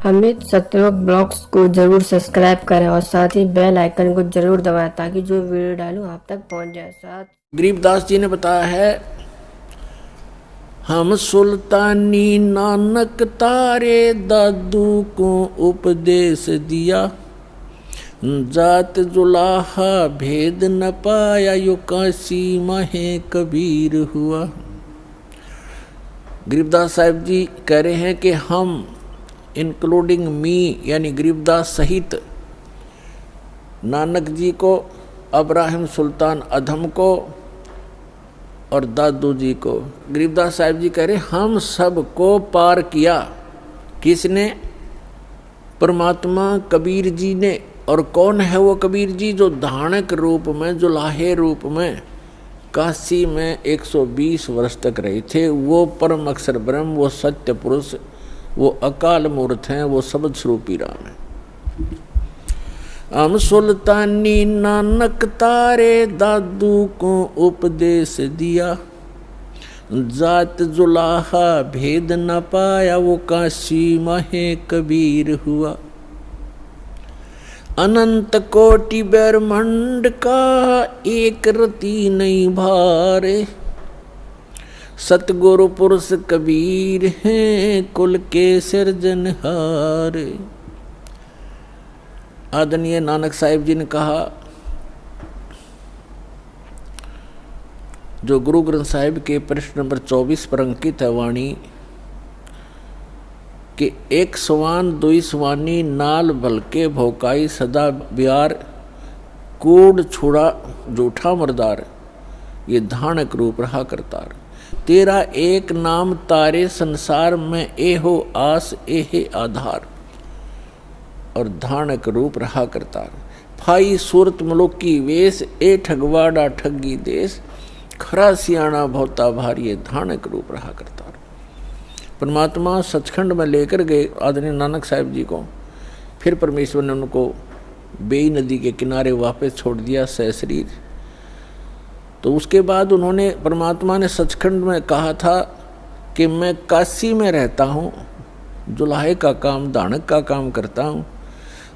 Amit Satyalok blogs को जरूर subscribe करें और साथ ही बेल आइकन को जरूर दबाएं ताकि जो वीडियो डालूं आप तक पहुंच जाए। साथ गरीबदास जी ने बताया है, हम सुल्तानी नानक तारे दादू को उपदेश दिया, जात जुलाहा भेद न पाया यो काशी महे कबीर हुआ। गरीबदास साहिब जी कह रहे हैं कि हम इंक्लूडिंग मी यानी गरीबदास सहित नानक जी को, अब्राहिम सुल्तान अधम को और दादू जी को, गरीबदास साहिब जी कह रहे हम सब को पार किया। किसने? परमात्मा कबीर जी ने। और कौन है वो कबीर जी? जो धानक रूप में, जुलाहे रूप में काशी में 120 वर्ष तक रहे थे। वो परम अक्षर ब्रह्म, वो सत्य पुरुष, वो अकाल मूर्त हैं, वो शब्द स्वरूपी राम है। हम सुल्तानी नानक तारे दादू को उपदेश दिया, जात जुलाहा भेद न पाया वो काशी महे कबीर हुआ। अनंत कोटि ब्रह्मांड का एक रति नहीं भारे, सतगुरु पुरुष कबीर हैं कुल के सिरजनहार। आदरणीय नानक साहिब जी ने कहा, जो गुरु ग्रंथ साहिब के पृष्ठ नंबर 24 पर अंकित है वाणी कि एक सवान दुई सवानी नाल भलके भोकाई सदा ब्यार, कूड़ छुड़ा जूठा मरदार, ये धानक रूप रहा करतार। तेरा एक नाम तारे संसार में, एहो आस एहे आधार, और धानक रूप रहा करतार। फाई सूरत मुलुक की वेश, ए ठगवाड़ा ठगी देश, खरा सियाणा भोता भारी, धानक रूप रहा करतार। परमात्मा सचखंड में लेकर गए आदरणीय नानक साहिब जी को। फिर परमेश्वर ने उनको बेई नदी के किनारे वापस छोड़ दिया सशरीर। तो उसके बाद उन्होंने, परमात्मा ने सचखंड में कहा था कि मैं काशी में रहता हूँ, जुलाहे का काम, दानक का काम करता हूँ,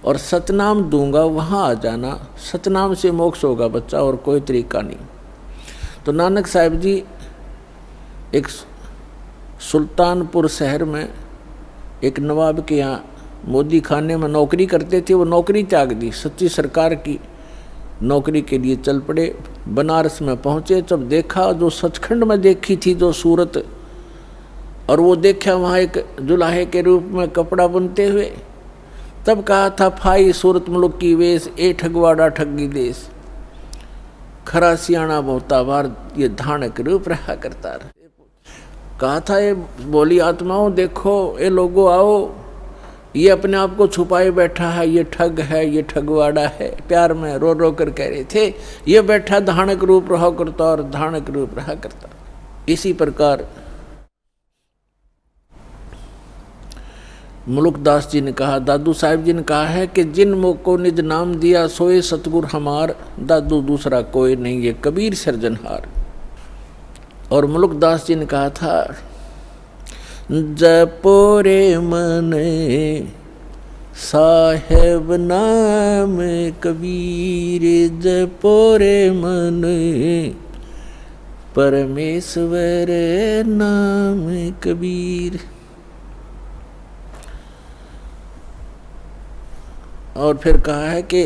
और सतनाम दूंगा, वहाँ आ जाना। सतनाम से मोक्ष होगा बच्चा, और कोई तरीका नहीं। तो नानक साहिब जी एक सुल्तानपुर शहर में एक नवाब के यहाँ मोदी खाने में नौकरी करते थे। वो नौकरी त्याग दी, सच्ची सरकार की नौकरी के लिए चल पड़े। बनारस में पहुँचे, जब देखा जो सचखंड में देखी थी जो सूरत, और वो देखा वहाँ एक जुलाहे के रूप में कपड़ा बुनते हुए, तब कहा था फाई सूरत मुल्क की वेश, ए ठगवाड़ा ठगी देश, खरा सियाणा बहुता बार, ये धानक रूप रहा करता। कहा था ये बोली आत्माओं, देखो ये लोगों आओ, ये अपने आप को छुपाए बैठा है, ये ठग है, ये ठगवाड़ा है। प्यार में रो रो कर कह रहे थे, ये बैठा धानक रूप रहा करता और धानक रूप रहा करता। इसी प्रकार मुलुकदास जी ने कहा, दादू साहिब जी ने कहा है कि जिन मुख को निज नाम दिया सोए सतगुर हमार, दादू दूसरा कोई नहीं, ये कबीर सिरजनहार। और मुलुकदास जी ने कहा था, जपो रे मन साहेब नाम कबीर, जपो रे मन परमेश्वर नाम कबीर। और फिर कहा है कि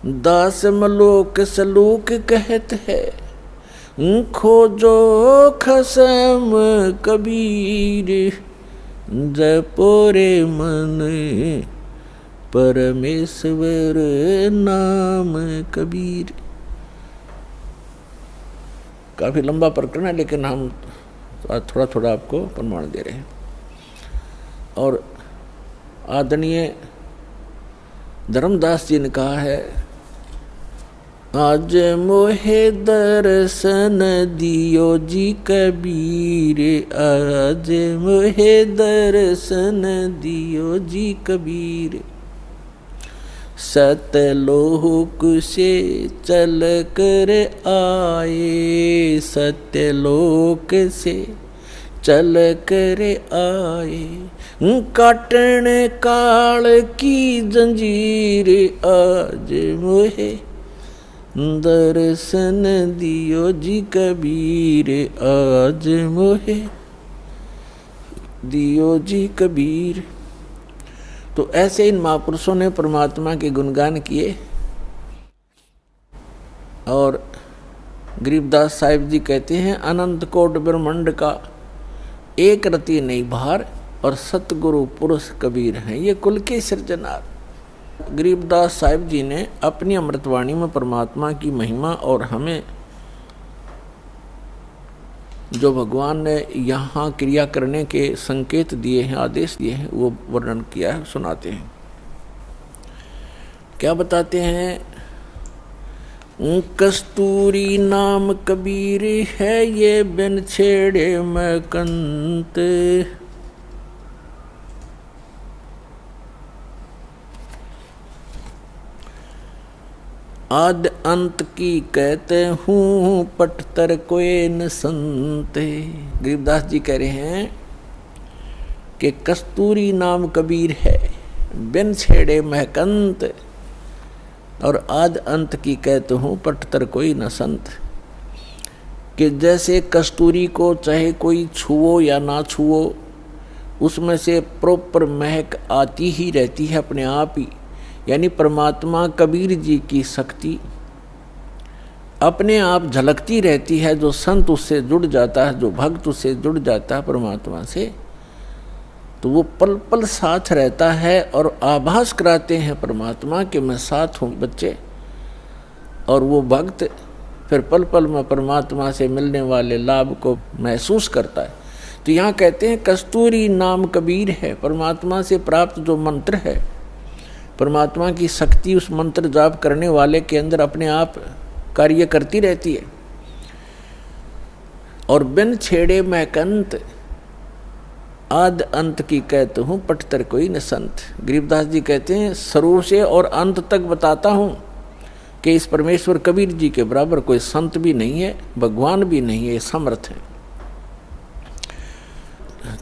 दास मलोक सलूक कहत है, खोजो खसम कबीर, जपो रे मन परमेश्वर नाम कबीर। काफी लंबा प्रकरण है, लेकिन हम थोड़ा थोड़ा आपको प्रमाण दे रहे हैं। और आदरणीय धर्मदास जी ने कहा है, आज मोहे दर्शन दियो जी कबीर, आज मोहे दर्शन दियो जी कबीर, सतलोक से चल कर आए, सत्यलोक से चल कर आए, काटन काल की जंजीर आज मोहे, दर्शन दियो जी कबीर आज मोहे, दियो जी कबीर। तो ऐसे इन महापुरुषों ने परमात्मा के गुणगान किए। और गरीबदास साहिब जी कहते हैं, अनंत कोट ब्रह्मांड का एक रति नहीं भार, और सतगुरु पुरुष कबीर हैं ये कुल के सृजनार। गरीबदास साहिब जी ने अपनी अमृतवाणी में परमात्मा की महिमा और हमें जो भगवान ने यहाँ क्रिया करने के संकेत दिए हैं, आदेश दिए हैं, वो वर्णन किया है, सुनाते हैं। क्या बताते हैं? कस्तूरी नाम कबीर है ये बिन छेड़े मैं कंत, आद अंत की कहते हूँ पटतर कोई न संत। गरीबदास जी कह रहे हैं कि कस्तूरी नाम कबीर है बिन छेड़े महकंत, और आद अंत की कहते हूँ पटतर कोई न संत। कि जैसे कस्तूरी को चाहे कोई छुओ या ना छुओ, उसमें से प्रॉपर महक आती ही रहती है अपने आप ही। यानी परमात्मा कबीर जी की शक्ति अपने आप झलकती रहती है। जो संत उससे जुड़ जाता है, जो भक्त उससे जुड़ जाता है परमात्मा से, तो वो पल पल साथ रहता है और आभास कराते हैं परमात्मा कि मैं साथ हूँ बच्चे। और वो भक्त फिर पल पल में परमात्मा से मिलने वाले लाभ को महसूस करता है। तो यहाँ कहते हैं कस्तूरी नाम कबीर है, परमात्मा से प्राप्त जो मंत्र है, परमात्मा की शक्ति उस मंत्र जाप करने वाले के अंदर अपने आप कार्य करती रहती है। और बिन छेड़े महकंत, आद अंत की कहते हूँ पटतर कोई न संत। गरीबदास जी कहते हैं शुरू से और अंत तक बताता हूँ कि इस परमेश्वर कबीर जी के बराबर कोई संत भी नहीं है, भगवान भी नहीं है, समर्थ है।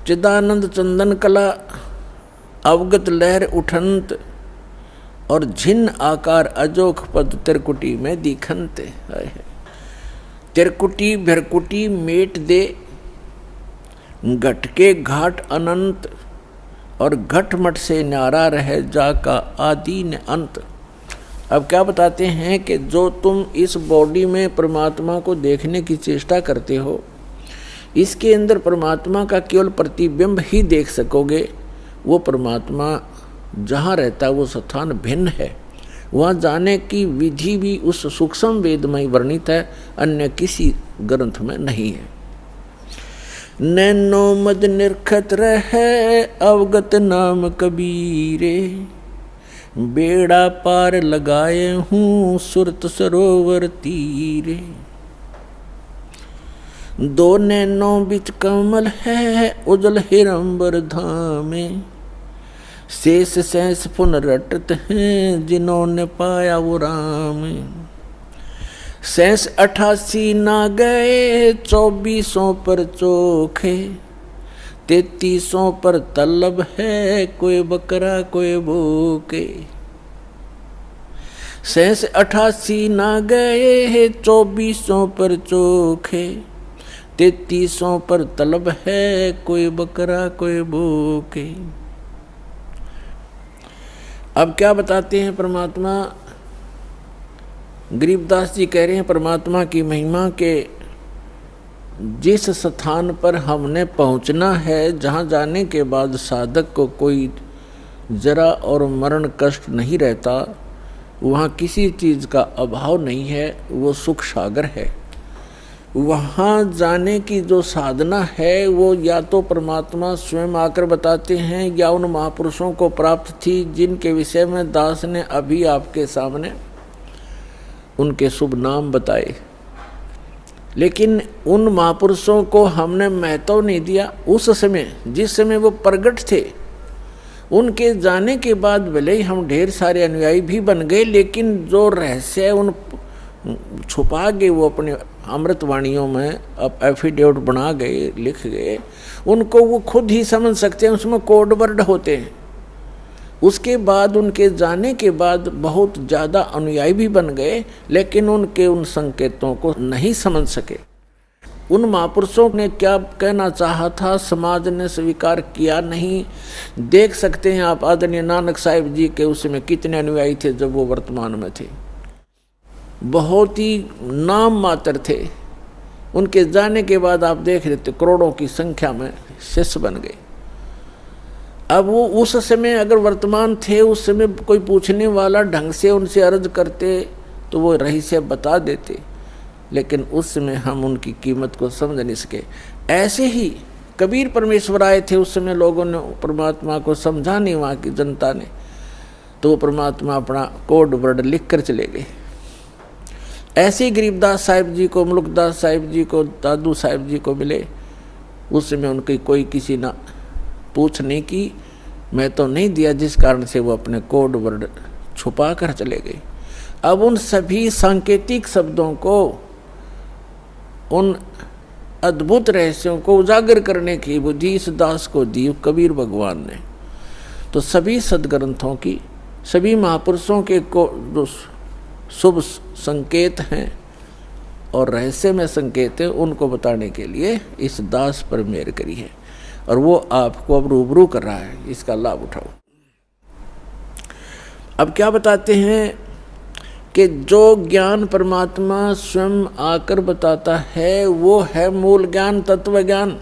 चिदानंद चंदन कला अवगत लहर उठंत, और झिन्न आकार अजोख पद तिरकुटी में दिखंत। तिरकुटी भरकुटी मेट दे, घट के घाट अनंत, और घटमट से न्यारा रहे जाका आदि न अंत। अब क्या बताते हैं कि जो तुम इस बॉडी में परमात्मा को देखने की चेष्टा करते हो, इसके अंदर परमात्मा का केवल प्रतिबिंब ही देख सकोगे। वो परमात्मा जहाँ रहता है वो स्थान भिन्न है, वहाँ जाने की विधि भी उस सूक्ष्म वेद में वर्णित है, अन्य किसी ग्रंथ में नहीं है। नैनो मद निरखत रहे अवगत नाम कबीरे, बेड़ा पार लगाए हूँ सुरत सरोवर तीरे। दो नैनो बिच कमल है उजल हिरंबर धामे, शेष शेष पुन रटत हैं जिन्होंने पाया वो राम। शेष 88 ना गए 2400 पर चोखे, 3300 पर तलब है कोई बकरा कोई भूखे। शेष 88 ना गए 2400 पर चोखे, 3300 पर तलब है कोई बकरा कोई भूखे। अब क्या बताते हैं परमात्मा? गरीबदास जी कह रहे हैं परमात्मा की महिमा के जिस स्थान पर हमने पहुंचना है, जहां जाने के बाद साधक को कोई जरा और मरण कष्ट नहीं रहता, वहां किसी चीज़ का अभाव नहीं है, वो सुख सागर है। वहाँ जाने की जो साधना है वो या तो परमात्मा स्वयं आकर बताते हैं या उन महापुरुषों को प्राप्त थी जिनके विषय में दास ने अभी आपके सामने उनके शुभ नाम बताए। लेकिन उन महापुरुषों को हमने महत्व नहीं दिया। उस समय जिस समय वो प्रगट थे, उनके जाने के बाद भले ही हम ढेर सारे अनुयायी भी बन गए, लेकिन जो रहस्य उन छुपा गए वो अपने अमृतवाणियों में अब एफिडेविट बना गए, लिख गए, उनको वो खुद ही समझ सकते हैं, उसमें कोड वर्ड होते हैं। उसके बाद उनके जाने के बाद बहुत ज़्यादा अनुयायी भी बन गए, लेकिन उनके उन संकेतों को नहीं समझ सके। उन महापुरुषों ने क्या कहना चाहा था, समाज ने स्वीकार किया नहीं। देख सकते हैं आप आदरणीय नानक साहिब जी के उसमें कितने अनुयायी थे जब वो वर्तमान में थे, बहुत ही नाम मात्र थे। उनके जाने के बाद आप देख रहे थे करोड़ों की संख्या में शिष्य बन गए। अब वो उस समय अगर वर्तमान थे, उस समय कोई पूछने वाला ढंग से उनसे अर्ज करते तो वो रहस्य बता देते, लेकिन उस समय हम उनकी कीमत को समझ नहीं सके। ऐसे ही कबीर परमेश्वर आए थे, उस समय लोगों ने परमात्मा को समझा नहीं, वहाँ की जनता ने, तो वो परमात्मा अपना कोड वर्ड लिख कर चले गए। ऐसे ही गरीबदास साहिब जी को, मुल्कदास साहिब जी को, दादू साहिब जी को मिले, उस समय उनकी कोई किसी ना पूछ नहीं की, मैं तो नहीं दिया, जिस कारण से वो अपने कोड वर्ड छुपा कर चले गए। अब उन सभी सांकेतिक शब्दों को, उन अद्भुत रहस्यों को उजागर करने की बुद्धि इस दास को दी कबीर भगवान ने। तो सभी सदग्रंथों की, सभी महापुरुषों के को जो शुभ संकेत हैं और रहस्य में संकेत है, उनको बताने के लिए इस दास पर मेहर करी है, और वो आपको अब रूबरू कर रहा है, इसका लाभ उठाओ। अब क्या बताते हैं कि जो ज्ञान परमात्मा स्वयं आकर बताता है वो है मूल ज्ञान, तत्व ज्ञान,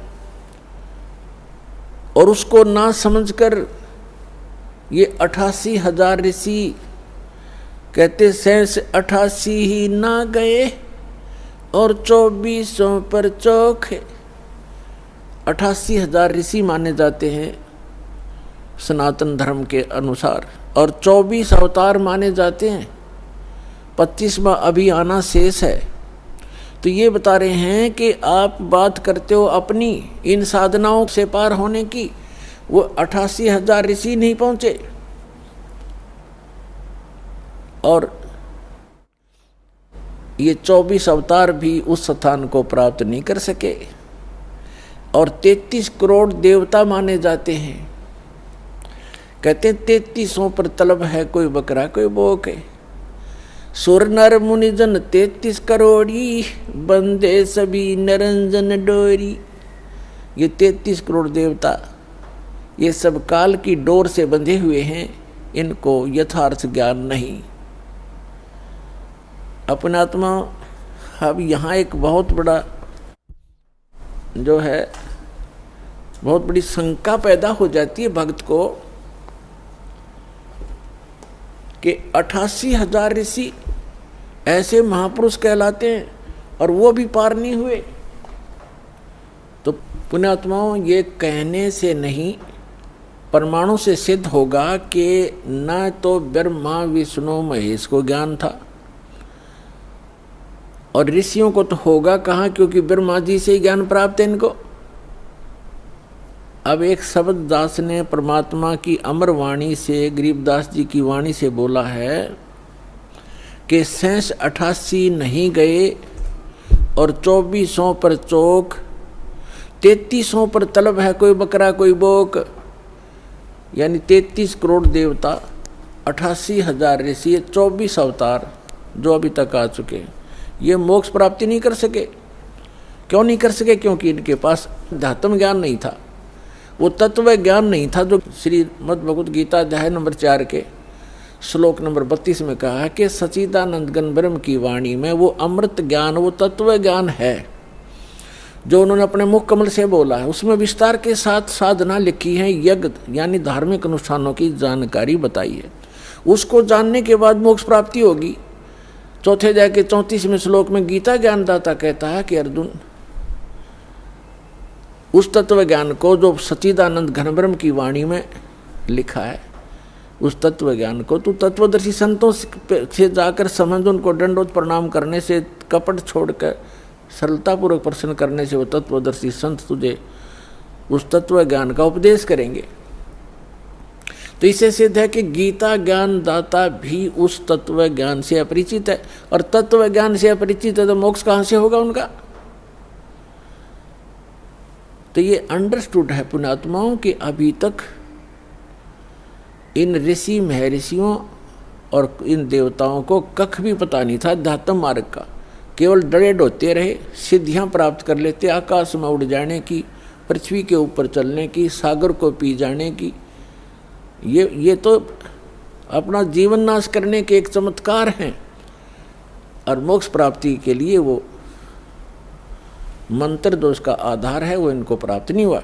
और उसको ना समझकर ये 88,000 ऋषि कहते शेष 88 ही ना गए और 2400 पर चौक। 88,000 ऋषि माने जाते हैं सनातन धर्म के अनुसार, और 24 अवतार माने जाते हैं, 25वां अभी आना शेष है। तो ये बता रहे हैं कि आप बात करते हो अपनी इन साधनाओं से पार होने की, वो 88,000 ऋषि नहीं पहुंचे, और ये 24 अवतार भी उस स्थान को प्राप्त नहीं कर सके, और 33 करोड़ देवता माने जाते हैं। कहते हैं 3300 पर तलब है, कोई बकरा कोई बोक है। सुर नर मुनिजन 33 करोड़ी, बंदे सभी नरंजन डोरी। ये 33 करोड़ देवता ये सब काल की डोर से बंधे हुए हैं, इनको यथार्थ ज्ञान नहीं। अपनात्मा अब यहाँ एक बहुत बड़ा जो है बहुत बड़ी शंका पैदा हो जाती है भक्त को कि 88,000 ऋषि ऐसे महापुरुष कहलाते हैं और वो भी पार नहीं हुए। तो पुण्यात्माओं, ये कहने से नहीं प्रमाणों से सिद्ध होगा कि न तो ब्रह्मा विष्णु महेश को ज्ञान था, और ऋषियों को तो होगा कहाँ, क्योंकि ब्रह्मा जी से ही ज्ञान प्राप्त है इनको। अब एक शब्द दास ने परमात्मा की अमर वाणी से, गरीबदास जी की वाणी से बोला है कि शेष 88 नहीं गए और 2400 पर चौक, 3300 पर तलब है, कोई बकरा कोई बोक। यानी 33 करोड़ देवता, 88,000 ऋषि, 24 अवतार जो अभी तक आ चुके हैं, ये मोक्ष प्राप्ति नहीं कर सके। क्यों नहीं कर सके? क्योंकि इनके पास धात्म ज्ञान नहीं था, वो तत्व ज्ञान नहीं था जो श्रीमद् भगवद गीता अध्याय नंबर 4 के श्लोक नंबर 32 में कहा है कि सच्चिदानंद घन ब्रह्म की वाणी में वो अमृत ज्ञान, वो तत्व ज्ञान है जो उन्होंने अपने मुख कमल से बोला है। उसमें विस्तार के साथ साधना लिखी है, यज्ञ यानी धार्मिक अनुष्ठानों की जानकारी बताई है। उसको जानने के बाद मोक्ष प्राप्ति होगी। चौथे अध्याय के 34वें श्लोक में गीता ज्ञानदाता कहता है कि अर्जुन, उस तत्व ज्ञान को जो सच्चिदानंद घन ब्रह्म की वाणी में लिखा है, उस तत्व ज्ञान को तू तत्वदर्शी संतों से जाकर समझ, उनको दंडोत प्रणाम करने से, कपट छोड़कर सरलतापूर्वक प्रश्न करने से वो तत्वदर्शी संत तुझे उस तत्व ज्ञान का उपदेश करेंगे। तो इससे सिद्ध है कि गीता ज्ञान दाता भी उस तत्व ज्ञान से अपरिचित है, और तत्व ज्ञान से अपरिचित है तो मोक्ष कहां से होगा उनका। तो ये अंडरस्टूड है पुण्यात्माओं कि अभी तक इन ऋषि महर्षियों और इन देवताओं को कख भी पता नहीं था अध्यात्म मार्ग का। केवल डरे डोते रहे, सिद्धियां प्राप्त कर लेते, आकाश में उड़ जाने की, पृथ्वी के ऊपर चलने की, सागर को पी जाने की। ये तो अपना जीवन नाश करने के एक चमत्कार हैं, और मोक्ष प्राप्ति के लिए वो मंत्र जो उसका आधार है वो इनको प्राप्त नहीं हुआ।